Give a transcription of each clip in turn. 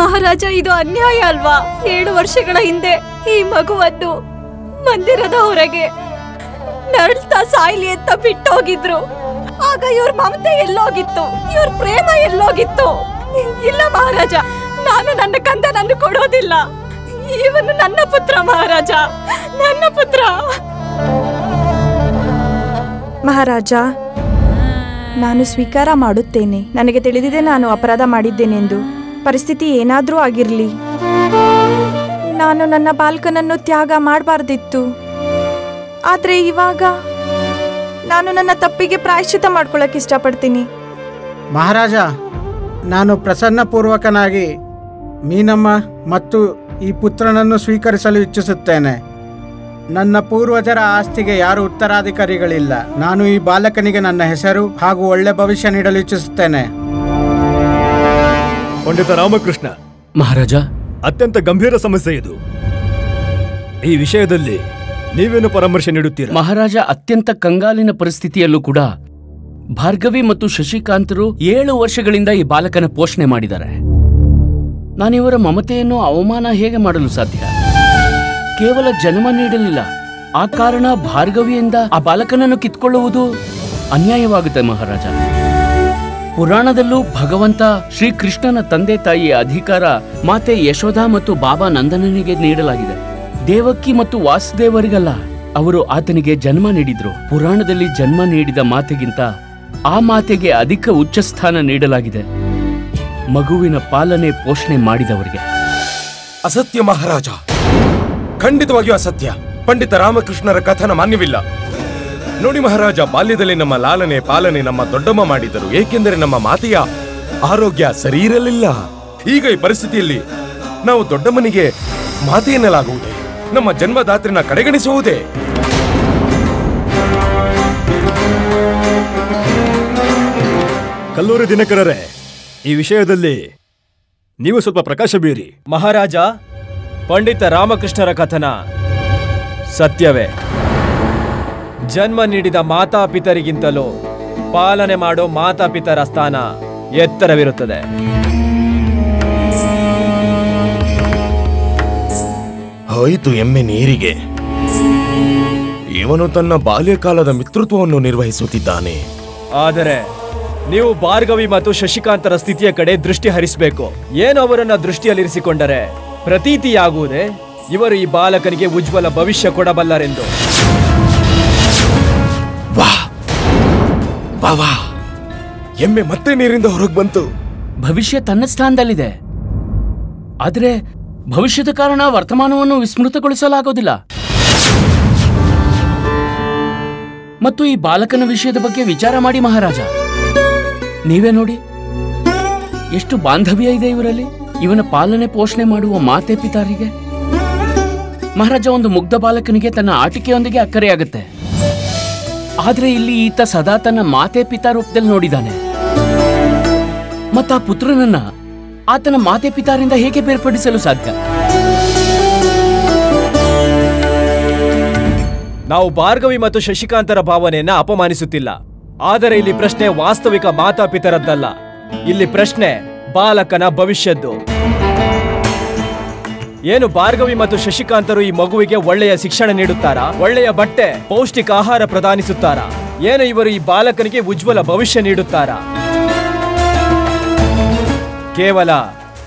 ಮಹಾರಾಜ, ಇದು ಅನ್ಯಾಯ ಅಲ್ವಾ? 7 ವರ್ಷಗಳ ಹಿಂದೆ ಈ ಮಗುವನ್ನು ಮಂದಿರದ ಹೊರಗೆ ನರಳ್ತಾ ಸಾಯ್ಲಿ ಅಂತ ಬಿಟ್ಟೋಗಿದ್ರು. ಆಗ ಇವ್ರ ಮಮತೆ ಎಲ್ಲೋಗಿತ್ತು? ಇವ್ರ ಪ್ರೇಮ ಎಲ್ಲೋಗಿತ್ತು? ಇಲ್ಲ ಮಹಾರಾಜ, ನಾನು ನನ್ನ ಕಂದನನ್ನು ಕೊಡೋದಿಲ್ಲ. ಇವನು ನನ್ನ ಪುತ್ರ ಮಹಾರಾಜ, ನನ್ನ ಪುತ್ರ. ಮಹಾರಾಜ, ನಾನು ಸ್ವೀಕಾರ ಮಾಡುತ್ತೇನೆ. ನನಗೆ ತಿಳಿದಿದೆ ನಾನು ಅಪರಾಧ ಮಾಡಿದ್ದೇನೆಂದು. ಪರಿಸ್ಥಿತಿ ಏನಾದರೂ ಆಗಿರಲಿ, ನಾನು ನನ್ನ ಬಾಲಕನನ್ನು ತ್ಯಾಗ ಮಾಡಬಾರ್ದಿತ್ತು. ಆದರೆ ಇವಾಗ ನಾನು ನನ್ನ ತಪ್ಪಿಗೆ ಪ್ರಾಯಶ್ಚಿತ್ತ ಮಾಡ್ಕೊಳ್ಳೋಕೆ ಇಷ್ಟಪಡ್ತೀನಿ. ಮಹಾರಾಜ, ನಾನು ಪ್ರಸನ್ನಪೂರ್ವಕನಾಗಿ ಮೀನಮ್ಮ ಮತ್ತು ಈ ಪುತ್ರನನ್ನು ಸ್ವೀಕರಿಸಲು ಇಚ್ಛಿಸುತ್ತೇನೆ. ನನ್ನ ಪೂರ್ವಜರ ಆಸ್ತಿಗೆ ಯಾರು ಉತ್ತರಾಧಿಕಾರಿಗಳಿಲ್ಲ. ನಾನು ಈ ಬಾಲಕನಿಗೆ ನನ್ನ ಹೆಸರು ಹಾಗೂ ಒಳ್ಳೆ ಭವಿಷ್ಯ ನೀಡಲು ಇಚ್ಛಿಸುತ್ತೇನೆ. ಪಂಡಿತ ರಾಮಕೃಷ್ಣ ಮಹಾರಾಜ, ಅತ್ಯಂತ ಗಂಭೀರ ಸಮಸ್ಯೆ ಇದು. ಈ ವಿಷಯದಲ್ಲಿ ನೀವೇನು ಪರಾಮರ್ಶೆ ನೀಡುತ್ತೀರಾ? ಮಹಾರಾಜ, ಅತ್ಯಂತ ಕಂಗಾಲಿನ ಪರಿಸ್ಥಿತಿಯಲ್ಲೂ ಕೂಡ ಭಾರ್ಗವಿ ಮತ್ತು ಶಶಿಕಾಂತರು 7 ವರ್ಷಗಳಿಂದ ಈ ಬಾಲಕನ ಪೋಷಣೆ ಮಾಡಿದ್ದಾರೆ. ನಾನಿವರ ಮಮತೆಯನ್ನು ಅವಮಾನ ಹೇಗೆ ಮಾಡಲು ಸಾಧ್ಯ? ಕೇವಲ ಜನ್ಮ ನೀಡಲಿಲ್ಲ, ಆ ಕಾರಣ ಭಾರ್ಗವಿಯಿಂದ ಆ ಬಾಲಕನನ್ನು ಕಿತ್ಕೊಳ್ಳುವುದು ಅನ್ಯಾಯವಾಗುತ್ತೆ ಮಹಾರಾಜ. ಪುರಾಣದಲ್ಲೂ ಭಗವಂತ ಶ್ರೀಕೃಷ್ಣನ ತಂದೆ ತಾಯಿಯ ಅಧಿಕಾರ ಮಾತೆ ಯಶೋಧ ಮತ್ತು ಬಾಬಾ ನಂದನನಿಗೆ ನೀಡಲಾಗಿದೆ. ದೇವಕಿ ಮತ್ತು ವಾಸುದೇವರಿಗಲ್ಲ, ಅವರು ಆತನಿಗೆ ಜನ್ಮ ನೀಡಿದ್ರು. ಪುರಾಣದಲ್ಲಿ ಜನ್ಮ ನೀಡಿದ ಮಾತೆಗಿಂತ ಆ ಮಾತೆಗೆ ಅಧಿಕ ಉಚ್ಚಸ್ಥಾನ ನೀಡಲಾಗಿದೆ, ಮಗುವಿನ ಪಾಲನೆ ಪೋಷಣೆ ಮಾಡಿದವರಿಗೆ. ಅಸತ್ಯ ಮಹಾರಾಜ, ಖಂಡಿತವಾಗಿಯೂ ಅಸತ್ಯ. ಪಂಡಿತ ರಾಮಕೃಷ್ಣರ ಕಥನ ಮಾನ್ಯವಿಲ್ಲ. ನೋಡಿ ಮಹಾರಾಜ, ಬಾಲ್ಯದಲ್ಲಿ ನಮ್ಮ ಲಾಲನೆ ಪಾಲನೆ ನಮ್ಮ ದೊಡ್ಡಮ್ಮ ಮಾಡಿದರು, ಏಕೆಂದರೆ ನಮ್ಮ ಮಾತೆಯ ಆರೋಗ್ಯ ಸರಿ ಇರಲಿಲ್ಲ. ಈಗ ಈ ಪರಿಸ್ಥಿತಿಯಲ್ಲಿ ನಾವು ದೊಡ್ಡಮ್ಮನಿಗೆ ಮಾತೆ ಎನ್ನಲಾಗುವುದೇ? ನಮ್ಮ ಜನ್ಮದಾತ್ರಿನ ಕಡೆಗಣಿಸುವುದೇ? ಕಲ್ಲೂರಿ ದಿನಕರರೇ, ಈ ವಿಷಯದಲ್ಲಿ ನೀವು ಸ್ವಲ್ಪ ಪ್ರಕಾಶ ಬೀರಿ. ಮಹಾರಾಜ, ಪಂಡಿತ ರಾಮಕೃಷ್ಣರ ಕಥನ ಸತ್ಯವೇ. ಜನ್ಮ ನೀಡಿದ ಮಾತಾಪಿತರಿಗಿಂತಲೂ ಪಾಲನೆ ಮಾಡೋ ಮಾತಾಪಿತರ ಸ್ಥಾನ ಎತ್ತರವಿರುತ್ತದೆ. ಹೋಯಿತು ಎಮ್ಮೆ ನೀರಿಗೆ. ಇವನು ತನ್ನ ಬಾಲ್ಯಕಾಲದ ಮಿತ್ರತ್ವವನ್ನು ನಿರ್ವಹಿಸುತ್ತಿದ್ದಾನೆ. ಆದರೆ ನೀವು ಭಾರ್ಗವಿ ಮತ್ತು ಶಶಿಕಾಂತರ ಸ್ಥಿತಿಯ ಕಡೆ ದೃಷ್ಟಿ ಹರಿಸಬೇಕು. ಏನು ಅವರನ್ನ ದೃಷ್ಟಿಯಲ್ಲಿರಿಸಿಕೊಂಡರೆ ಪ್ರತೀತಿಯಾಗುವುದೇ ಇವರು ಈ ಬಾಲಕನಿಗೆ ಉಜ್ವಲ ಭವಿಷ್ಯ ಕೊಡಬಲ್ಲರೆಂದು. ವಾ, ಎಮ್ಮೆ ಮತ್ತೆ ನೀರಿಂದ ಹೊರಗೆ ಬಂತು. ಭವಿಷ್ಯ ತನ್ನ ಸ್ಥಾನದಲ್ಲಿದೆ, ಆದರೆ ಭವಿಷ್ಯದ ಕಾರಣ ವರ್ತಮಾನವನ್ನು ವಿಸ್ಮೃತಗೊಳಿಸಲಾಗೋದಿಲ್ಲ. ಮತ್ತು ಈ ಬಾಲಕನ ವಿಷಯದ ಬಗ್ಗೆ ವಿಚಾರ ಮಾಡಿ ಮಹಾರಾಜ. ನೀವೇ ನೋಡಿ, ಎಷ್ಟು ಬಾಂಧವ್ಯ ಇದೆ ಇವರಲ್ಲಿ, ಇವನ ಪಾಲನೆ ಪೋಷಣೆ ಮಾಡುವ ಮಾತೆ ಪಿತಾರಿಗೆ. ಮಹಾರಾಜ, ಒಂದು ಮುಗ್ಧ ಬಾಲಕನಿಗೆ ತನ್ನ ಆಟಿಕೆಯೊಂದಿಗೆ ಅಕ್ಕರೆಯಾಗುತ್ತೆ, ಆದ್ರೆ ಇಲ್ಲಿ ಈತ ಸದಾ ತನ್ನ ಮಾತೆ ಪಿತಾ ರೂಪದಲ್ಲಿ ನೋಡಿದ್ದಾನೆ. ಮತ್ತ ಆ ಪುತ್ರನನ್ನ ಆತನ ಮಾತೆ ಪಿತಾರಿಂದ ಹೇಗೆ ಬೇರ್ಪಡಿಸಲು ಸಾಧ್ಯ? ನಾವು ಭಾರ್ಗವಿ ಮತ್ತು ಶಶಿಕಾಂತರ ಭಾವನೆಯನ್ನ ಅಪಮಾನಿಸುತ್ತಿಲ್ಲ, ಆದರೆ ಇಲ್ಲಿ ಪ್ರಶ್ನೆ ವಾಸ್ತವಿಕ ಮಾತಾಪಿತರದ್ದಲ್ಲ. ಇಲ್ಲಿ ಪ್ರಶ್ನೆ ಬಾಲಕನ ಭವಿಷ್ಯದ್ದು. ಏನು ಭಾರ್ಗವಿ ಮತ್ತು ಶಶಿಕಾಂತರು ಈ ಮಗುವಿಗೆ ಒಳ್ಳೆಯ ಶಿಕ್ಷಣ ನೀಡುತ್ತಾರಾ? ಒಳ್ಳೆಯ ಬಟ್ಟೆ, ಪೌಷ್ಟಿಕ ಆಹಾರ ಪ್ರದಾನಿಸುತ್ತಾರಾ? ಏನು ಇವರು ಈ ಬಾಲಕನಿಗೆ ಉಜ್ವಲ ಭವಿಷ್ಯ ನೀಡುತ್ತಾರಾ? ಕೇವಲ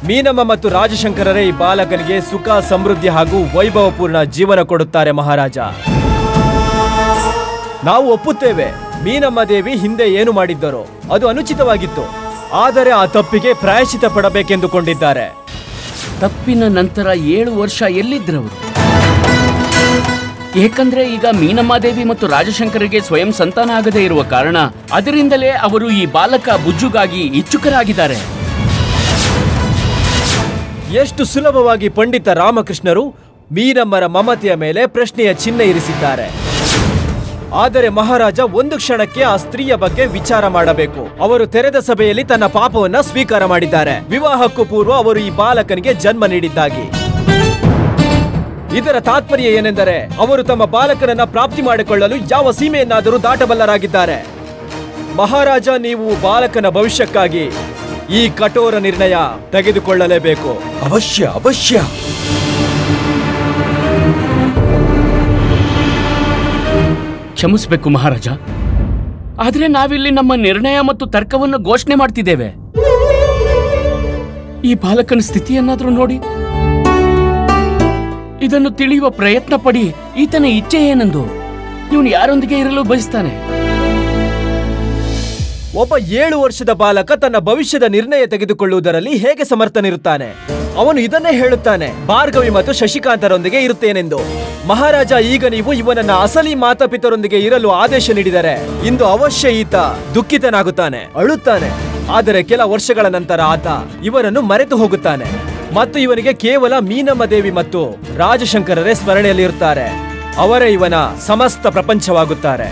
ಮೀನಮ್ಮ ಮತ್ತು ರಾಜಶಂಕರರೇ ಈ ಬಾಲಕನಿಗೆ ಸುಖ, ಸಮೃದ್ಧಿ ಹಾಗೂ ವೈಭವಪೂರ್ಣ ಜೀವನ ಕೊಡುತ್ತಾರೆ ಮಹಾರಾಜ. ನಾವು ಒಪ್ಪುತ್ತೇವೆ, ಮೀನಮ್ಮ ದೇವಿ ಹಿಂದೆ ಏನು ಮಾಡಿದ್ದರೋ ಅದು ಅನುಚಿತವಾಗಿತ್ತು, ಆದರೆ ಆ ತಪ್ಪಿಗೆ ಪ್ರಾಯಶ್ಚಿತ್ತ ಪಡಬೇಕೆಂದುಕೊಂಡಿದ್ದಾರೆ. ತಪ್ಪಿನ ನಂತರ 7 ವರ್ಷ ಎಲ್ಲಿದ್ರವರು? ಏಕೆಂದ್ರೆ ಈಗ ಮೀನಮ್ಮಾದೇವಿ ಮತ್ತು ರಾಜಶಂಕರಿಗೆ ಸ್ವಯಂ ಸಂತಾನ ಆಗದೇ ಇರುವ ಕಾರಣ ಅದರಿಂದಲೇ ಅವರು ಈ ಬಾಲಕ ಬುಜ್ಜುಗಾಗಿ ಇಚ್ಛುಕರಾಗಿದ್ದಾರೆ. ಎಷ್ಟು ಸುಲಭವಾಗಿ ಪಂಡಿತ ರಾಮಕೃಷ್ಣರು ಮೀನಮ್ಮರ ಮಮತೆಯ ಮೇಲೆ ಪ್ರಶ್ನೆಯ ಚಿಹ್ನೆ ಇರಿಸಿದ್ದಾರೆ. ಆದರೆ ಮಹಾರಾಜ ಒಂದು ಕ್ಷಣಕ್ಕೆ ಆ ಸ್ತ್ರೀಯ ಬಗ್ಗೆ ವಿಚಾರ ಮಾಡಬೇಕು. ಅವರು ತೆರೆದ ಸಭೆಯಲ್ಲಿ ತನ್ನ ಪಾಪವನ್ನ ಸ್ವೀಕಾರ ಮಾಡಿದ್ದಾರೆ. ವಿವಾಹಕ್ಕೂ ಪೂರ್ವ ಅವರು ಈ ಬಾಲಕನಿಗೆ ಜನ್ಮ ನೀಡಿದ್ದಾಗಿ. ಇದರ ತಾತ್ಪರ್ಯ ಏನೆಂದರೆ ಅವರು ತಮ್ಮ ಬಾಲಕನನ್ನ ಪ್ರಾಪ್ತಿ ಮಾಡಿಕೊಳ್ಳಲು ಯಾವ ಸೀಮೆಯನ್ನಾದರೂ ದಾಟಬಲ್ಲರಾಗಿದ್ದಾರೆ. ಮಹಾರಾಜ, ನೀವು ಬಾಲಕನ ಭವಿಷ್ಯಕ್ಕಾಗಿ ಈ ಕಠೋರ ನಿರ್ಣಯ ತೆಗೆದುಕೊಳ್ಳಲೇಬೇಕು. ಅವಶ್ಯ ಅವಶ್ಯ. ಕ್ಷಮಿಸಬೇಕು ಮಹಾರಾಜ, ಆದ್ರೆ ನಾವಿಲ್ಲಿ ನಮ್ಮ ನಿರ್ಣಯ ಮತ್ತು ತರ್ಕವನ್ನು ಘೋಷಣೆ ಮಾಡ್ತಿದ್ದೇವೆ. ಈ ಬಾಲಕನ ಸ್ಥಿತಿಯನ್ನಾದ್ರೂ ನೋಡಿ, ಇದನ್ನು ತಿಳಿಯುವ ಪ್ರಯತ್ನ ಪಡಿ. ಈತನ ಇಚ್ಛೆ ಏನೆಂದು, ಇವನು ಯಾರೊಂದಿಗೆ ಇರಲು ಬಯಸ್ತಾನೆ? ಒಬ್ಬ 7 ವರ್ಷದ ಬಾಲಕ ತನ್ನ ಭವಿಷ್ಯದ ನಿರ್ಣಯ ತೆಗೆದುಕೊಳ್ಳುವುದರಲ್ಲಿ ಹೇಗೆ ಸಮರ್ಥನಿರುತ್ತಾನೆ? ಅವನು ಇದನ್ನೇ ಹೇಳುತ್ತಾನೆ, ಭಾರ್ಗವಿ ಮತ್ತು ಶಶಿಕಾಂತರೊಂದಿಗೆ ಇರುತ್ತೇನೆಂದು. ಮಹಾರಾಜ, ಈಗ ನೀವು ಇವನನ್ನ ಅಸಲಿ ಮಾತಾಪಿತರೊಂದಿಗೆ ಇರಲು ಆದೇಶ ನೀಡಿದರೆ ಇಂದು ಅವಶ್ಯ ಈತ ದುಃಖಿತನಾಗುತ್ತಾನೆ, ಅಳುತ್ತಾನೆ. ಆದರೆ ಕೆಲ ವರ್ಷಗಳ ನಂತರ ಆತ ಇವರನ್ನು ಮರೆತು ಹೋಗುತ್ತಾನೆ ಮತ್ತು ಇವನಿಗೆ ಕೇವಲ ಮೀನಮ್ಮ ದೇವಿ ಮತ್ತು ರಾಜಶಂಕರರೇ ಸ್ಮರಣೆಯಲ್ಲಿರುತ್ತಾರೆ. ಅವರೇ ಇವನ ಸಮಸ್ತ ಪ್ರಪಂಚವಾಗುತ್ತಾರೆ.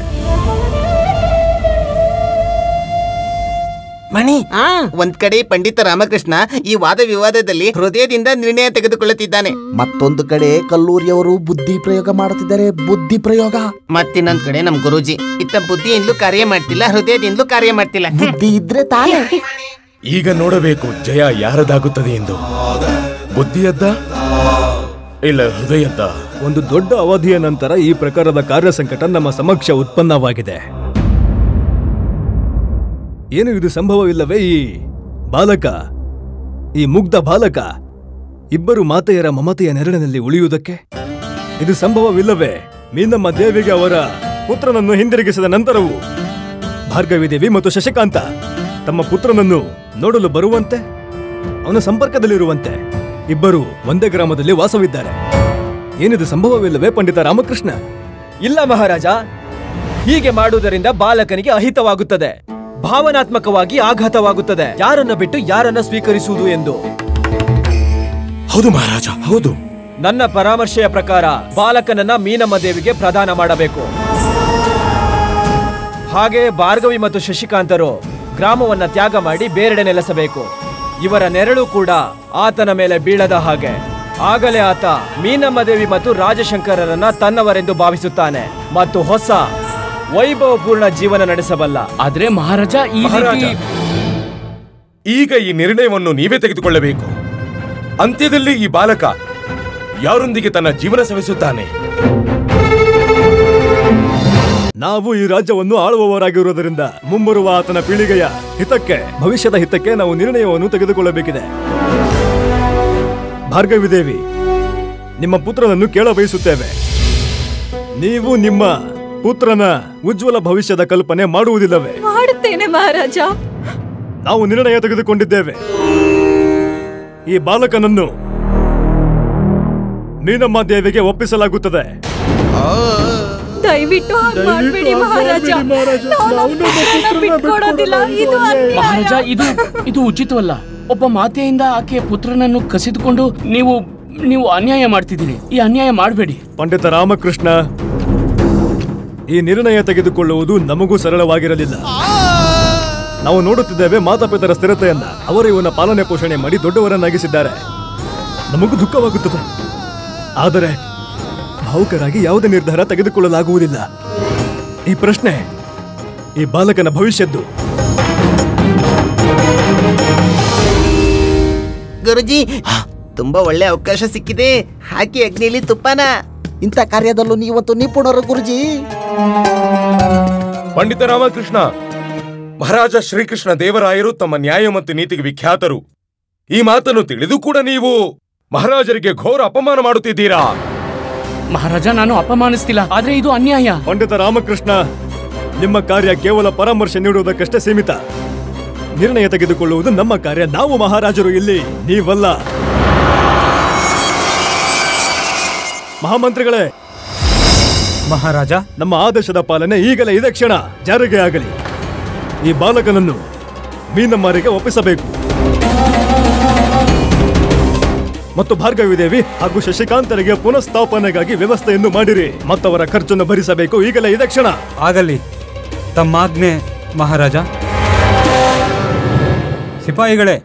ಮಣಿ, ಒಂದ್ ಕಡೆ ಪಂಡಿತ ರಾಮಕೃಷ್ಣ ಈ ವಾದ ವಿವಾದದಲ್ಲಿ ಹೃದಯದಿಂದ ನಿರ್ಣಯ ತೆಗೆದುಕೊಳ್ಳುತ್ತಿದ್ದಾನೆ. ಮತ್ತೊಂದು ಕಡೆ ಕಲ್ಲೂರಿಯವರು ಬುದ್ಧಿ ಪ್ರಯೋಗ ಮಾಡುತ್ತಿದ್ದಾರೆ. ಬುದ್ಧಿ ಪ್ರಯೋಗ. ಮತ್ತಿನ್ನೊಂದ್ ಕಡೆ ನಮ್ ಗುರೂಜಿ ಇತ್ತ ಬುದ್ಧಿಯಿಂದಲೂ ಕಾರ್ಯ ಮಾಡ್ತಿಲ್ಲ, ಹೃದಯದಿಂದಲೂ ಕಾರ್ಯ ಮಾಡ್ತಿಲ್ಲ. ಬುದ್ಧಿ ಇದ್ರೆ ತಾನೇ. ಈಗ ನೋಡಬೇಕು ಜಯ ಯಾರದಾಗುತ್ತದೆ ಎಂದು. ಬುದ್ಧಿಯದ್ದ ಇಲ್ಲ ಹೃದಯದ್ದ? ಒಂದು ದೊಡ್ಡ ಅವಧಿಯ ನಂತರ ಈ ಪ್ರಕಾರದ ಕಾರ್ಯ ಸಂಕಟ ನಮ್ಮ ಸಮಕ್ಷ ಉತ್ಪನ್ನವಾಗಿದೆ. ಏನು ಇದು ಸಂಭವವಿಲ್ಲವೇ? ಈ ಬಾಲಕ, ಈ ಮುಗ್ಧ ಬಾಲಕ ಇಬ್ಬರು ಮಾತೆಯರ ಮಮತೆಯ ನೆರಳಿನಲ್ಲಿ ಉಳಿಯುವುದಕ್ಕೆ ಇದು ಸಂಭವವಿಲ್ಲವೇ? ಮೀನಮ್ಮ ದೇವಿಗೆ ಅವರ ಪುತ್ರನನ್ನು ಹಿಂದಿರುಗಿಸಿದ ನಂತರವೂ ಭಾರ್ಗವಿ ದೇವಿ ಮತ್ತು ಶಶಿಕಾಂತ ತಮ್ಮ ಪುತ್ರನನ್ನು ನೋಡಲು ಬರುವಂತೆ, ಅವನ ಸಂಪರ್ಕದಲ್ಲಿರುವಂತೆ ಇಬ್ಬರು ಒಂದೇ ಗ್ರಾಮದಲ್ಲಿ ವಾಸವಿದ್ದಾರೆ. ಏನಿದು ಸಂಭವವಿಲ್ಲವೇ ಪಂಡಿತ ರಾಮಕೃಷ್ಣ? ಇಲ್ಲ ಮಹಾರಾಜ, ಹೀಗೆ ಮಾಡುವುದರಿಂದ ಬಾಲಕನಿಗೆ ಅಹಿತವಾಗುತ್ತದೆ, ಭಾವನಾತ್ಮಕವಾಗಿ ಆಘಾತವಾಗುತ್ತದೆ. ಯಾರನ್ನ ಬಿಟ್ಟು ಯಾರನ್ನ ಸ್ವೀಕರಿಸುವುದು ಎಂದು. ಹೌದು ಮಹಾರಾಜ, ಹೌದು. ನನ್ನ ಪರಾಮರ್ಶೆಯ ಪ್ರಕಾರ ಬಾಲಕನನ್ನ ಮೀನಮ್ಮ ದೇವಿಗೆ ಪ್ರದಾನ ಮಾಡಬೇಕು. ಹಾಗೆ ಭಾರ್ಗವಿ ಮತ್ತು ಶಶಿಕಾಂತರು ಗ್ರಾಮವನ್ನ ತ್ಯಾಗ ಮಾಡಿ ಬೇರೆಡೆ ನೆಲೆಸಬೇಕು. ಇವರ ನೆರಳು ಕೂಡ ಆತನ ಮೇಲೆ ಬೀಳದ ಹಾಗೆ. ಆಗಲೇ ಆತ ಮೀನಮ್ಮ ದೇವಿ ಮತ್ತು ರಾಜಶಂಕರರನ್ನ ತನ್ನವರೆಂದು ಭಾವಿಸುತ್ತಾನೆ ಮತ್ತು ಹೊಸ ವೈಭವಪೂರ್ಣ ಜೀವನ ನಡೆಸಬಲ್ಲ. ಆದ್ರೆ ಮಹಾರಾಜ, ಈಗ ಈ ನಿರ್ಣಯವನ್ನು ನೀವೇ ತೆಗೆದುಕೊಳ್ಳಬೇಕು. ಅಂತ್ಯದಲ್ಲಿ ಈ ಬಾಲಕ ಯಾರೊಂದಿಗೆ ತನ್ನ ಜೀವನ ಸವಿಸುತ್ತಾನೆ? ನಾವು ಈ ರಾಜ್ಯವನ್ನು ಆಳುವವರಾಗಿರುವುದರಿಂದ ಮುಂಬರುವ ಆತನ ಪೀಳಿಗೆಯ ಹಿತಕ್ಕೆ, ಭವಿಷ್ಯದ ಹಿತಕ್ಕೆ ನಾವು ನಿರ್ಣಯವನ್ನು ತೆಗೆದುಕೊಳ್ಳಬೇಕಿದೆ. ಭಾರ್ಗವಿ ದೇವಿ, ನಿಮ್ಮ ಪುತ್ರನನ್ನು ಕೇಳ ಬಯಸುತ್ತೇವೆ. ನೀವು ನಿಮ್ಮ ಪುತ್ರನ ಉಜ್ವಲ ಭವಿಷ್ಯದ ಕಲ್ಪನೆ ಮಾಡುವುದಿಲ್ಲವೇ? ಮಾಡುತ್ತೇನೆ ಮಹಾರಾಜ. ನಾವು ನಿರ್ಣಯ ತೆಗೆದುಕೊಂಡಿದ್ದೇವೆ. ಈ ಬಾಲಕನನ್ನು ಮೀನಮ್ಮ ದೇವಿಗೆ ಒಪ್ಪಿಸಲಾಗುತ್ತದೆ. ದಯವಿಟ್ಟು ಹಾಗೆ ಮಾಡಬೇಡಿ ಮಹಾರಾಜ. ಮಹಾರಾಜ, ಇದು ಉಚಿತವಲ್ಲ. ಒಬ್ಬ ಮಾತೆಯಿಂದ ಆಕೆಯ ಪುತ್ರನನ್ನು ಕಸಿದುಕೊಂಡು ನೀವು ಅನ್ಯಾಯ ಮಾಡ್ತಿದ್ದೀರಿ. ಈ ಅನ್ಯಾಯ ಮಾಡಬೇಡಿ. ಪಂಡಿತ ರಾಮಕೃಷ್ಣ, ಈ ನಿರ್ಣಯ ತೆಗೆದುಕೊಳ್ಳುವುದು ನಮಗೂ ಸರಳವಾಗಿರಲಿಲ್ಲ. ನಾವು ನೋಡುತ್ತಿದ್ದೇವೆ ಮಾತಾಪಿತರ ಸ್ಥಿರತೆಯನ್ನ. ಅವರು ಇವನ ಪಾಲನೆ ಪೋಷಣೆ ಮಾಡಿ ದೊಡ್ಡವರನ್ನಾಗಿಸಿದ್ದಾರೆ. ನಮಗೂ ದುಃಖವಾಗುತ್ತದೆ. ಆದರೆ ಭಾವುಕರಾಗಿ ಯಾವುದೇ ನಿರ್ಧಾರ ತೆಗೆದುಕೊಳ್ಳಲಾಗುವುದಿಲ್ಲ. ಈ ಪ್ರಶ್ನೆ ಈ ಬಾಲಕನ ಭವಿಷ್ಯದ್ದು. ಗುರುಜಿ, ತುಂಬಾ ಒಳ್ಳೆ ಅವಕಾಶ ಸಿಕ್ಕಿದೆ. ಹಾಕಿ ಅಗ್ನಿಯಲ್ಲಿ ತುಪ್ಪನ. ಇಂಥ ಕಾರ್ಯದಲ್ಲೂ ನೀವಂತೂ ನಿಪುಣರು ಗುರುಜಿ. ಪಂಡಿತ ರಾಮಕೃಷ್ಣ, ಮಹಾರಾಜ ಶ್ರೀಕೃಷ್ಣ ದೇವರಾಯರು ತಮ್ಮ ನ್ಯಾಯ ಮತ್ತು ನೀತಿಗೆ ವಿಖ್ಯಾತರು. ಈ ಮಾತನ್ನು ತಿಳಿದು ಕೂಡ ನೀವು ಮಹಾರಾಜರಿಗೆ ಘೋರ ಅಪಮಾನ ಮಾಡುತ್ತಿದ್ದೀರಾ. ಮಹಾರಾಜ, ನಾನು ಅಪಮಾನಿಸ್ತಿಲ್ಲ, ಆದ್ರೆ ಇದು ಅನ್ಯಾಯ. ಪಂಡಿತ ರಾಮಕೃಷ್ಣ, ನಿಮ್ಮ ಕಾರ್ಯ ಕೇವಲ ಪರಾಮರ್ಶೆ ನೀಡುವುದಕ್ಕಷ್ಟೇ ಸೀಮಿತ. ನಿರ್ಣಯ ತೆಗೆದುಕೊಳ್ಳುವುದು ನಮ್ಮ ಕಾರ್ಯ. ನಾವು ಮಹಾರಾಜರು ಇಲ್ಲಿ, ನೀವಲ್ಲ. ಮಹಾಮಂತ್ರಿಗಳೇ, ಮಹಾರಾಜ, ನಮ್ಮ ಆದೇಶದ ಪಾಲನೆ ಈಗಲೇ ಇದೇ ಕ್ಷಣ ಜಾರಿಗೆ ಆಗಲಿ. ಈ ಬಾಲಕನನ್ನು ಮೀನಮ್ಮರಿಗೆ ಒಪ್ಪಿಸಬೇಕು ಮತ್ತು ಭಾರ್ಗವಿ ದೇವಿ ಹಾಗೂ ಶಶಿಕಾಂತರಿಗೆ ಪುನಃಸ್ಥಾಪನೆಗಾಗಿ ವ್ಯವಸ್ಥೆಯನ್ನು ಮಾಡಿರಿ. ಮತ್ತವರ ಖರ್ಚನ್ನು ಭರಿಸಬೇಕು. ಈಗಲೇ ಇದೇ ಕ್ಷಣ ಆಗಲಿ. ತಮ್ಮಾಜ್ಞೆ ಮಹಾರಾಜ. ಸಿಪಾಯಿಗಳೇ,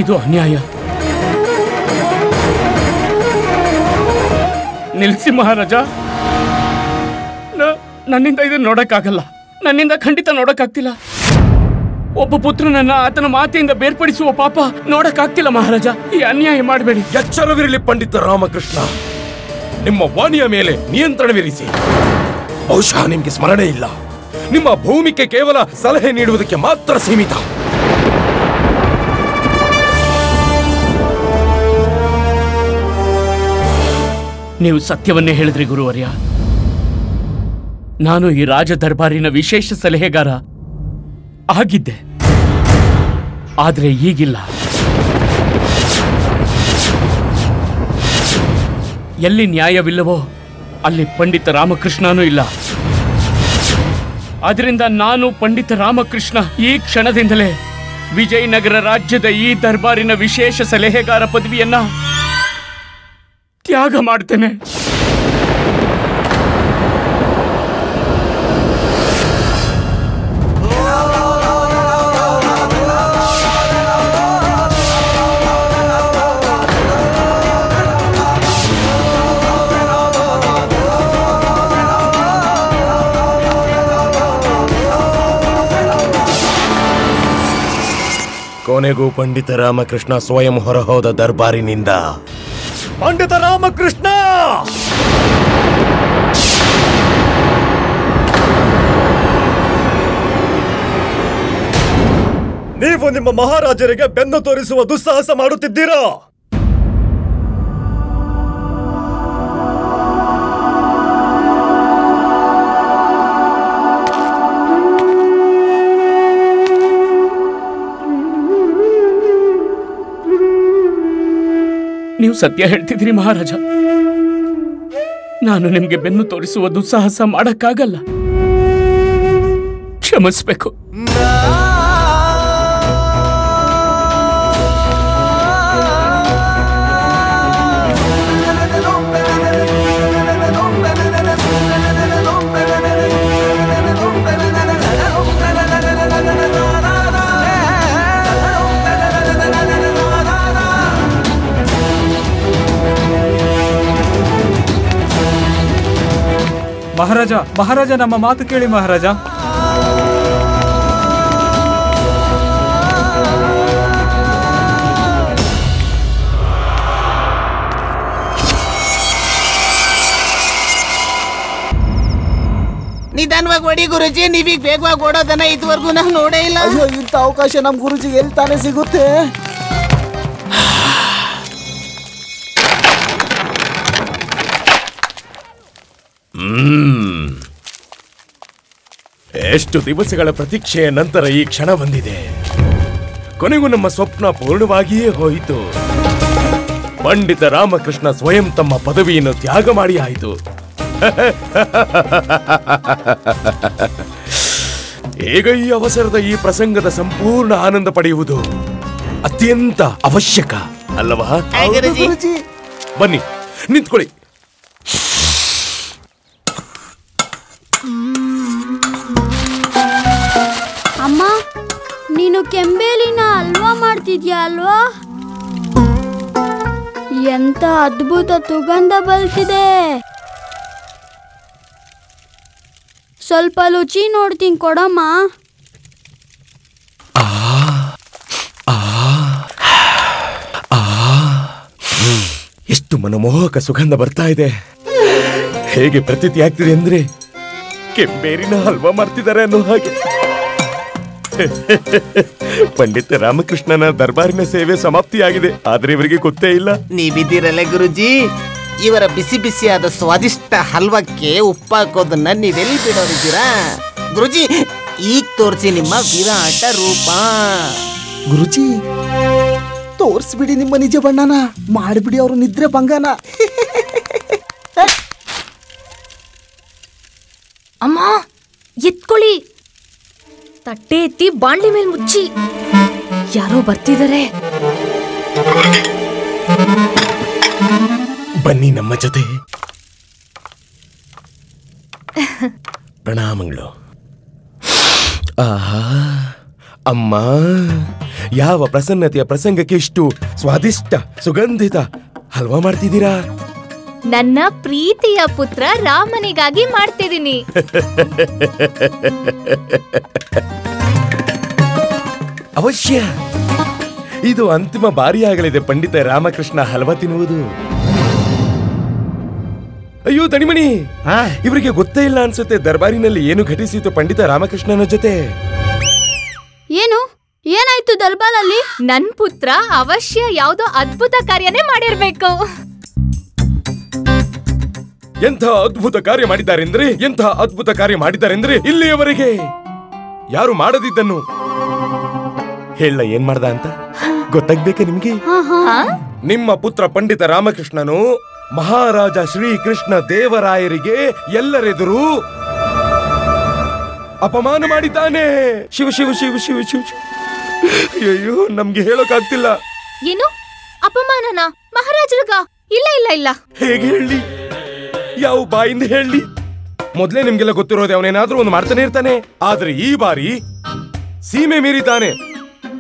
ಇದು ಅನ್ಯಾಯ. ನಿಲ್ಲಿಸಿ ಮಹಾರಾಜ, ನನ್ನಿಂದ ಇದನ್ನು ನೋಡಕ್ಕಾಗಲ್ಲ. ನನ್ನಿಂದ ಖಂಡಿತ ನೋಡಕ್ಕಾಗ್ತಿಲ್ಲ. ಒಬ್ಬ ಪುತ್ರನನ್ನ ಆತನ ಮಾತೆಯಿಂದ ಬೇರ್ಪಡಿಸುವ ಪಾಪ ನೋಡಕ್ಕಾಗ್ತಿಲ್ಲ ಮಹಾರಾಜ. ಈ ಅನ್ಯಾಯ ಮಾಡಬೇಡಿ. ಎಚ್ಚರವಿರಲಿ ಪಂಡಿತ ರಾಮಕೃಷ್ಣ. ನಿಮ್ಮ ವಾಣಿಯ ಮೇಲೆ ನಿಯಂತ್ರಣವಿರಿಸಿ. ಬಹುಶಃ ನಿಮ್ಗೆ ಸ್ಮರಣೆ ಇಲ್ಲ. ನಿಮ್ಮ ಭೂಮಿಕೆ ಕೇವಲ ಸಲಹೆ ನೀಡುವುದಕ್ಕೆ ಮಾತ್ರ ಸೀಮಿತ. ನೀವು ಸತ್ಯವನ್ನೇ ಹೇಳಿದ್ರಿ ಗುರುವರ್ಯ. ನಾನು ಈ ರಾಜ ದರ್ಬಾರಿನ ವಿಶೇಷ ಸಲಹೆಗಾರ ಆಗಿದ್ದೆ, ಆದ್ರೆ ಈಗಿಲ್ಲ. ಎಲ್ಲಿ ನ್ಯಾಯವಿಲ್ಲವೋ ಅಲ್ಲಿ ಪಂಡಿತ ರಾಮಕೃಷ್ಣನೂ ಇಲ್ಲ. ಆದ್ರಿಂದ ನಾನು ಪಂಡಿತ ರಾಮಕೃಷ್ಣ ಈ ಕ್ಷಣದಿಂದಲೇ ವಿಜಯನಗರ ರಾಜ್ಯದ ಈ ದರ್ಬಾರಿನ ವಿಶೇಷ ಸಲಹೆಗಾರ ಪದವಿಯನ್ನ ತ್ಯಾಗ ಮಾಡ್ತೇನೆ. ಕೊನೆಗೂ ಪಂಡಿತ ರಾಮಕೃಷ್ಣ ಸ್ವಯಂ ಹೊರಹೋದ ದರ್ಬಾರಿನಿಂದ. ಪಂಡಿತ ರಾಮಕೃಷ್ಣ, ನೀವು ನಿಮ್ಮ ಮಹಾರಾಜರಿಗೆ ಬೆನ್ನು ತೋರಿಸುವ ದುಸ್ಸಾಹಸ ಮಾಡುತ್ತಿದ್ದೀರಾ? ನೀವು ಸತ್ಯ ಹೇಳ್ತಿದ್ದೀರಿ ಮಹಾರಾಜ. ನಾನು ನಿಮ್ಗೆ ಬೆನ್ನು ತೋರಿಸುವ ದುಸ್ಸಾಹಸ ಮಾಡಕ್ಕಾಗಲ್ಲ. ಕ್ಷಮಿಸ್ಬೇಕು. ಮಹಾರಾಜ, ಮಹಾರಾಜ, ನಮ್ಮ ಮಾತು ಕೇಳಿ ಮಹಾರಾಜ. ನಿಧಾನವಾಗಿ ಓಡಿ ಗುರುಜಿ. ನೀವೀಗ ಬೇಗವಾಗಿ ಓಡೋದನ್ನ ಇದುವರೆಗೂ ನಾವು ನೋಡೇ ಇಲ್ಲ. ಅಯ್ಯೋ, ಇಂಥ ಅವಕಾಶ ನಮ್ ಗುರುಜಿಗೆ ಎಲ್ಲಿ ತಾನೇ ಸಿಗುತ್ತೆ? ಎಷ್ಟು ದಿವಸಗಳ ಪ್ರತೀಕ್ಷೆಯ ನಂತರ ಈ ಕ್ಷಣ ಬಂದಿದೆ. ಕೊನೆಗೂ ನಮ್ಮ ಸ್ವಪ್ನ ಪೂರ್ಣವಾಗಿಯೇ ಹೋಯಿತು. ಪಂಡಿತ ರಾಮಕೃಷ್ಣ ಸ್ವಯಂ ತಮ್ಮ ಪದವಿಯನ್ನು ತ್ಯಾಗ ಮಾಡಿ ಆಯಿತು. ಈಗ ಈ ಅವಸರದ ಈ ಪ್ರಸಂಗದ ಸಂಪೂರ್ಣ ಆನಂದ ಪಡೆಯುವುದು ಅತ್ಯಂತ ಅವಶ್ಯಕ ಅಲ್ಲವಾ? ಬನ್ನಿ, ನಿಂತ್ಕೊಳ್ಳಿ. ಅಮ್ಮ, ನೀನು ಕೆಂಬೇಲಿನ ಹಲ್ವಾ ಮಾಡ್ತಿದ್ಯಾ ಅಲ್ವಾ? ಎಂತ ಅದ್ಭುತ ಸುಗಂಧ ಬಲ್ತಿದೆ. ಸ್ವಲ್ಪ ರುಚಿ ನೋಡ್ತೀನಿ ಕೊಡಮ್ಮ. ಎಷ್ಟು ಮನಮೋಹಕ ಸುಗಂಧ ಬರ್ತಾ ಇದೆ. ಹೇಗೆ ಪ್ರತೀತಿ ಆಗ್ತಿದೆ ಅಂದ್ರೆ ಕೆಂಬೇರಿನ ಹಲ್ವಾ ಮಾಡ್ತಿದ್ದಾರೆ ಅನ್ನೋ ಹಾಗೆ. ಪಂಡಿತ ರಾಮಕೃಷ್ಣನ ದರ್ಬಾರಿನ ಸೇವೆ ಸಮಾಪ್ತಿಯಾಗಿದೆ, ಆದ್ರೆ ಇವರಿಗೆ ಗೊತ್ತೇ ಇಲ್ಲ. ನೀವಿದ್ದೀರಲ್ಲ ಗುರುಜಿ, ಇವರ ಬಿಸಿ ಬಿಸಿಯಾದ ಸ್ವಾದಿಷ್ಟ ಹಲ್ವಕ್ಕೆ ಉಪ್ಪು ಹಾಕೋದನ್ನ ನೀವೆಲ್ಲಿ ಬಿಡೋರಿದ್ದೀರಾ? ಗುರುಜಿ, ಈಗ ತೋರಿಸಿ ನಿಮ್ಮ ವಿರಾಟ ರೂಪ. ಗುರುಜಿ, ತೋರಿಸ್ಬಿಡಿ ನಿಮ್ಮ ನಿಜ ಬಣ್ಣನ, ಮಾಡಿಬಿಡಿ ಅವ್ರ ನಿದ್ರೆ ಭಂಗನ. ಅಮ್ಮ, ಎತ್ಕೊಳ್ಳಿ. ತಟ್ಟೆ ಎತ್ತಿ ಬಾಂಡ್ಲಿ ಮೇಲೆ ಮುಚ್ಚಿ. ಯಾರೋ ಬರ್ತಿದ್ದಾರೆ. ಬನ್ನಿ ನಮ್ಮ ಜೊತೆ. ಪ್ರಣಾಮಗಳು. ಆಹಾ, ಅಮ್ಮ, ಯಾವ ಪ್ರಸನ್ನತೆಯ ಪ್ರಸಂಗಕ್ಕೆ ಇಷ್ಟು ಸ್ವಾದಿಷ್ಟ ಸುಗಂಧಿತ ಹಲ್ವಾ ಮಾಡ್ತಿದ್ದೀರಾ? ನನ್ನ ಪ್ರೀತಿಯ ಪುತ್ರ ರಾಮನಿಗಾಗಿ ಮಾಡ್ತಿದ್ದೀನಿ. ಅವಶ್ಯ ಇದು ಅಂತಿಮ ಬಾರಿಯಾಗಲಿದೆ ಪಂಡಿತ ರಾಮಕೃಷ್ಣ ಹಲ್ವಾ ತಿನ್ನುವುದು. ಅಯ್ಯೋ ದಣಿಮಣಿ, ಇವರಿಗೆ ಗೊತ್ತೇ ಇಲ್ಲ ಅನ್ಸುತ್ತೆ ದರ್ಬಾರಿನಲ್ಲಿ ಏನು ಘಟಿಸಿತು ಪಂಡಿತ ರಾಮಕೃಷ್ಣನ ಜೊತೆ. ಏನು ಏನಾಯ್ತು ದರ್ಬಾರಲ್ಲಿ? ನನ್ ಪುತ್ರ ಅವಶ್ಯ ಯಾವುದೋ ಅದ್ಭುತ ಕಾರ್ಯನೇ ಮಾಡಿರ್ಬೇಕು. ಎಂಥ ಅದ್ಭುತ ಕಾರ್ಯ ಮಾಡಿದ್ದಾರೆಂದ್ರೆ ಇಲ್ಲಿಯವರೆಗೆ ಯಾರು ಮಾಡದಿದ್ದನ್ನು ಹೇಳ ಏನ್ ಮಾಡ್ದ ಅಂತ ಗೊತ್ತಾಗ್ಬೇಕೆ ನಿಮ್ಗೆ? ನಿಮ್ಮ ಪುತ್ರ ಪಂಡಿತ ರಾಮಕೃಷ್ಣನು ಮಹಾರಾಜ ಶ್ರೀಕೃಷ್ಣ ದೇವರಾಯರಿಗೆ ಎಲ್ಲರೆದುರು ಅಪಮಾನ ಮಾಡಿದ್ದಾನೆ. ಶಿವ ಶಿವ ಶಿವ ಶಿವ ಶಿವ. ಅಯ್ಯೋ, ನಮ್ಗೆ ಹೇಳೋಕಾಗ್ತಿಲ್ಲ. ಏನು ಅಪಮಾನನ ಮಹಾರಾಜರಿಗ? ಇಲ್ಲ ಇಲ್ಲ ಇಲ್ಲ. ಹೇಗೆ ಹೇಳಿ? ಯಾವ ಬಾಯಿಂದ ಹೇಳಿ? ಮೊದ್ಲೇ ನಿಮ್ಗೆಲ್ಲ ಗೊತ್ತಿರೋದೆ, ಅವನೇನಾದ್ರೂ ಒಂದು ಮಾಡ್ತಾನೆ ಇರ್ತಾನೆ. ಆದ್ರೆ ಈ ಬಾರಿ ಸೀಮೆ ಮೀರಿದ್ದಾನೆ.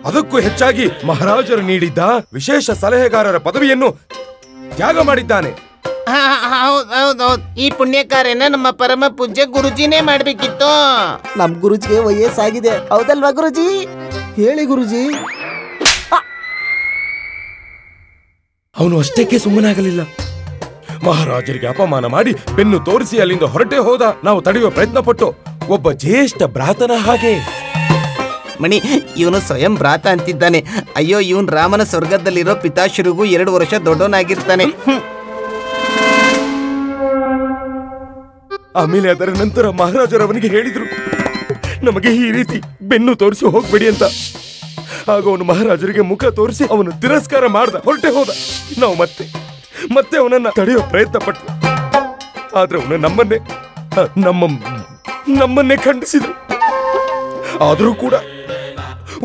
ಅದಕ್ಕೂ ಹೆಚ್ಚಾಗಿ ಮಹಾರಾಜರು ನೀಡಿದ್ದ ವಿಶೇಷ ಸಲಹೆಗಾರರ ಪದವಿಯನ್ನು ತ್ಯಾಗ ಮಾಡಿದ್ದಾನೆ. ಹೌದೌದು, ಈ ಪುಣ್ಯ ಕಾರ್ಯನ ನಮ್ಮ ಪರಮ ಪೂಜ್ಯ ಗುರುಜಿನೇ ಮಾಡ್ಬೇಕಿತ್ತು. ನಮ್ ಗುರುಜಿಗೆ ವಯಸ್ಸಾಗಿದೆ, ಹೌದಲ್ವಾ ಗುರುಜಿ? ಹೇಳಿ ಗುರುಜಿ. ಅವನು ಅಷ್ಟಕ್ಕೆ ಸುಮ್ಮನಾಗಲಿಲ್ಲ. ಮಹಾರಾಜರಿಗೆ ಅಪಮಾನ ಮಾಡಿ ಬೆನ್ನು ತೋರಿಸಿ ಅಲ್ಲಿಂದ ಹೊರಟೇ ಹೋದ. ನಾವು ತಡೆಯುವ ಪ್ರಯತ್ನ ಪಟ್ಟು ಒಬ್ಬ ಜ್ಯೇಷ್ಠ ಭ್ರಾತನ ಹಾಗೆ. ಮಣಿ, ಇವನು ಸ್ವಯಂ ಭ್ರಾತ ಅಂತಿದ್ದಾನೆ. ಅಯ್ಯೋ, ಇವನ್ ರಾಮನ ಸ್ವರ್ಗದಲ್ಲಿರೋ ಪಿತಾಶ್ರೀಗೂ 2 ವರ್ಷ ದೊಡ್ಡವನಾಗಿರ್ತಾನೆ. ಆಮೇಲೆ ಅದರ ನಂತರ ಮಹಾರಾಜರವನಿಗೆ ಹೇಳಿದ್ರು, ನಮಗೆ ಈ ರೀತಿ ಬೆನ್ನು ತೋರಿಸಿ ಹೋಗ್ಬೇಡಿ ಅಂತ. ಆಗ ಅವನು ಮಹಾರಾಜರಿಗೆ ಮುಖ ತೋರಿಸಿ ಅವನು ತಿರಸ್ಕಾರ ಮಾಡ್ದ, ಹೊರಟೆ ಹೋದ. ನಾವು ಮತ್ತೆ ಅವನನ್ನ ತಡೆಯುವ ಪ್ರಯತ್ನ ಪಟ್ಟು, ಆದ್ರೆ ಅವನು ನಮ್ಮನ್ನೇ ಖಂಡಿಸಿದ್ರು. ಆದರೂ ಕೂಡ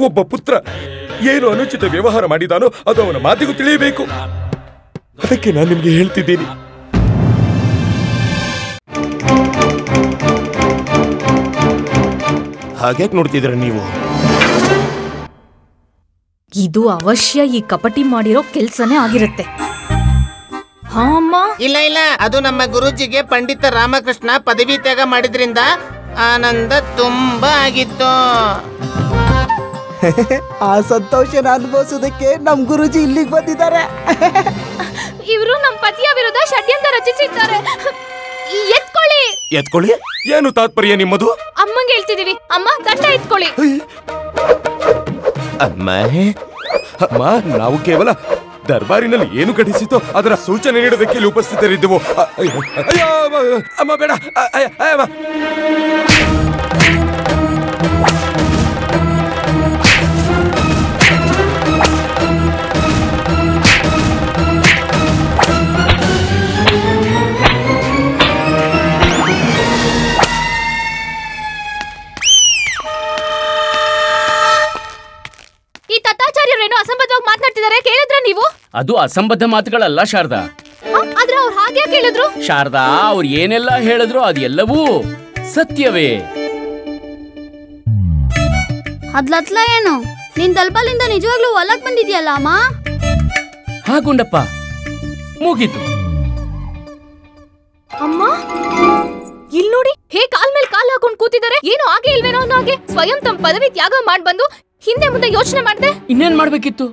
ಒಬ್ಬ ಪುತ್ರ ಏನು ಅನುಚಿತ ವ್ಯವಹಾರ ಮಾಡಿದಾನೋ ಅದು ಅವನ ಮಾತಿಗೂ ತಿಳಿಯಬೇಕು. ಅದಕ್ಕೆ ನಾನು ನಿಮ್ಗೆ ಹೇಳ್ತಿದ್ದೀನಿ. ಹಾಗ್ಯಾಕೆ ನೋಡ್ತಿದ್ದೀರ ನೀವು? ಇದು ಅವಶ್ಯ ಈ ಕಪಟಿ ಮಾಡಿರೋ ಕೆಲ್ಸನೇ ಆಗಿರುತ್ತೆ. ಹಾ ಅಮ್ಮ. ಇಲ್ಲ ಇಲ್ಲ, ಅದು ನಮ್ಮ ಗುರುಜಿಗೆ ಪಂಡಿತ ರಾಮಕೃಷ್ಣ ಪದವಿ ತ್ಯಾಗ ಮಾಡಿದ್ರಿಂದ ಆನಂದ ತುಂಬಾ ಆಗಿತ್ತು. ಆ ಸಂತೋಷನ ಅನುಭವಿಸೋದಕ್ಕೆ ನಮ್ ಗುರುಜಿ ಇಲ್ಲಿಗೆ ಬಂದಿದ್ದಾರೆ. ಇವರು ನಮ್ಮ ಪತಿಯ ವಿರುದ್ಧ ಷಡ್ಯಂತ್ರ ರಚಿಸಿದ್ದಾರೆ. ಎತ್ಕೊಳ್ಳಿ. ಏನು ತಾತ್ಪರ್ಯ ನಿಮ್ಮದು? ಅಮ್ಮಂಗೆ ಹೇಳ್ತಿದೀವಿ. ಅಮ್ಮ, ದಂಡ ಎತ್ಕೊಳ್ಳಿ. ಅಮ್ಮ, ನಾವು ಕೇವಲ ದರ್ಬಾರಿನಲ್ಲಿ ಏನು ಘಟಿಸಿತೋ ಅದರ ಸೂಚನೆ ನೀಡೋದಕ್ಕೆ ಇಲ್ಲಿ ಉಪಸ್ಥಿತರಿದ್ದೆವು. ಅಯ್ಯೋ ಅಮ್ಮ, ಬೇಡ. ಈ ತತ್ತಾಚಾರ್ಯರೇನು ಅಸಂಬದ್ಧವಾಗಿ ಮಾತನಾಡ್ತಿದ್ದಾರೆ, ಕೇಳಿದ್ರ ನೀವು? ಅದು ಅಸಂಬದ್ಧ ಮಾತುಗಳಲ್ಲ ಶಾರದಾ. ಆದ್ರೆ ಅವ್ರು ಹಾಗೆ ಕೇಳಿದ್ರು. ಶಾರದಾ, ಅವ್ರು ಏನೆಲ್ಲ ಹೇಳಿದ್ರು ಅದೆಲ್ಲವೂ ಸತ್ಯವೇ. ಅದ್ಲತ್ಲ ಏನು? ನೀನ್ ದಲ್ಬಾಲಿಂದ ನಿಜವಾಗ್ಲೂ ಹೊಲಕ್ ಬಂದಿದ್ಯಲ್ಲ ಅಮ್ಮ? ಹಾಗುಂಡಪ್ಪ, ಮುಗೀತು. ಅಮ್ಮ, ಇಲ್ ನೋಡಿ, ಹೇ ಕಾಲ್ ಮೇಲೆ ಕಾಲ್ ಹಾಕೊಂಡ್ ಕೂತಿದ್ದಾರೆ. ಏನು ಹಾಗೆ ಇಲ್ವೇನೋ ಅನ್ನೋ ಹಾಗೆ ಸ್ವಯಂ ತಮ್ಮ ಪದವಿ ತ್ಯಾಗ ಮಾಡ್ಬಂದು ಹಿಂದೆ ಮುಂದೆ ಯೋಚನೆ ಮಾಡ್ದೆ. ಇನ್ನೇನ್ ಮಾಡ್ಬೇಕಿತ್ತು?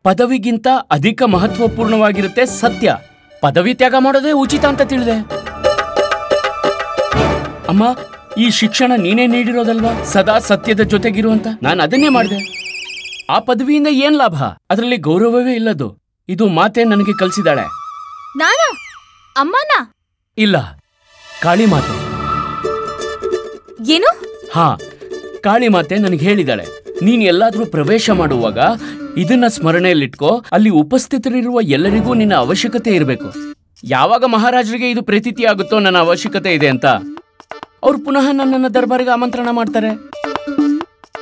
ಪದವಿಗಿಂತ ಅಧಿಕ ಮಹತ್ವಪೂರ್ಣವಾಗಿರುತ್ತೆ ಸತ್ಯ. ಪದವಿ ತ್ಯಾಗ ಮಾಡೋದೇ ಉಚಿತ ಅಂತ ತಿಳಿದೆ. ಅಮ್ಮ, ಈ ಶಿಕ್ಷಣ ನೀನೇ ನೀಡಿರೋದಲ್ವಾ, ಸದಾ ಸತ್ಯದ ಜೊತೆಗಿರುವಂತ. ನಾನು ಅದನ್ನೇ ಮಾಡಿದೆ. ಆ ಪದವಿಯಿಂದ ಏನ್ ಲಾಭ? ಅದರಲ್ಲಿ ಗೌರವವೇ ಇಲ್ಲದು. ಇದು ಮಾತೆ ನನಗೆ ಕಲಿಸಿದಾಳೆ. ನಾನ ಅಮ್ಮನ? ಇಲ್ಲ, ಕಾಳಿ ಮಾತೆ. ಏನು? ಹಾ, ಕಾಳಿ ಮಾತೆ ನನಗೆ ಹೇಳಿದಾಳೆ, ನೀನ್ ಎಲ್ಲಾದ್ರೂ ಪ್ರವೇಶ ಮಾಡುವಾಗ ಇದನ್ನ ಸ್ಮರಣೆಯಲ್ಲಿಟ್ಕೋ. ಅಲ್ಲಿ ಉಪಸ್ಥಿತರಿರುವ ಎಲ್ಲರಿಗೂ ನಿನ್ನ ಅವಶ್ಯಕತೆ ಇರಬೇಕು. ಯಾವಾಗ ಮಹಾರಾಜರಿಗೆ ಇದು ಪ್ರೀತಿ ಆಗುತ್ತೋ ನನ್ನ ಅವಶ್ಯಕತೆ ಇದೆ ಅಂತ, ಅವ್ರು ಪುನಃ ನನ್ನನ್ನ ದರ್ಬಾರಿಗೆ ಆಮಂತ್ರಣ ಮಾಡ್ತಾರೆ.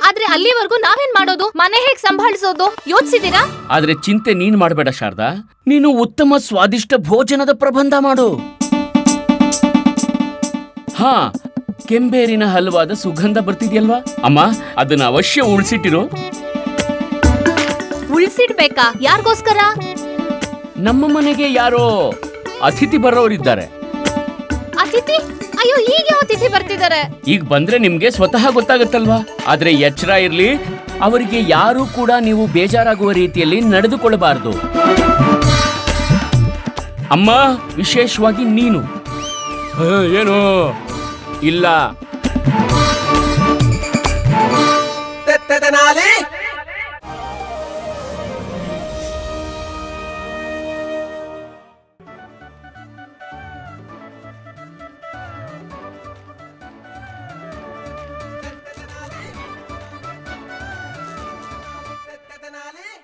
ಆದ್ರೆ ಅಲ್ಲಿವರೆಗೂ ನಾವೇನ್ ಮಾಡೋದು? ಮನೆ ಹೇಗ್ ಸಂಭಾಳಿಸೋದು ಯೋಚಿಸಿದೀರಾ? ಆದ್ರೆ ಚಿಂತೆ ನೀನ್ ಮಾಡಬೇಡ ಶಾರದಾ. ನೀನು ಉತ್ತಮ ಸ್ವಾದಿಷ್ಟ ಭೋಜನದ ಪ್ರಬಂಧ ಮಾಡು. ಹಾ, ಕೆಂಬೇರಿನ ಹಲ್ವಾದ ಸುಗಂಧ ಬರ್ತಿದ್ಯಲ್ವಾ ಅಮ್ಮ, ಅದನ್ನ ಅವಶ್ಯ ಉಳಿಸಿಟ್ಟಿರು. ಬಿಡಿಸಿಡ್ಬೇಕಾ? ಯಾರಿಗೋಸ್ಕರ? ನಮ್ಮ ಮನೆಗೆ ಯಾರೋ ಅತಿಥಿ ಬರೋರಿದ್ದಾರೆ. ಅತಿಥಿ? ಅಯ್ಯೋ, ಈಗ ಯಾವ ಅತಿಥಿ ಬರ್ತಿದ್ದಾರೆ? ಈಗ ಬಂದ್ರೆ ನಿಮ್ಗೆ ಸ್ವತಃ ಗೊತ್ತಾಗತ್ತಲ್ವಾ. ಆದ್ರೆ ಎಚ್ಚರ ಇರ್ಲಿ, ಅವರಿಗೆ ಯಾರು ಕೂಡ ನೀವು ಬೇಜಾರಾಗುವ ರೀತಿಯಲ್ಲಿ ನಡೆದುಕೊಳ್ಳಬಾರದು. ಅಮ್ಮ, ವಿಶೇಷವಾಗಿ ನೀನು. ಏನು ಇಲ್ಲ,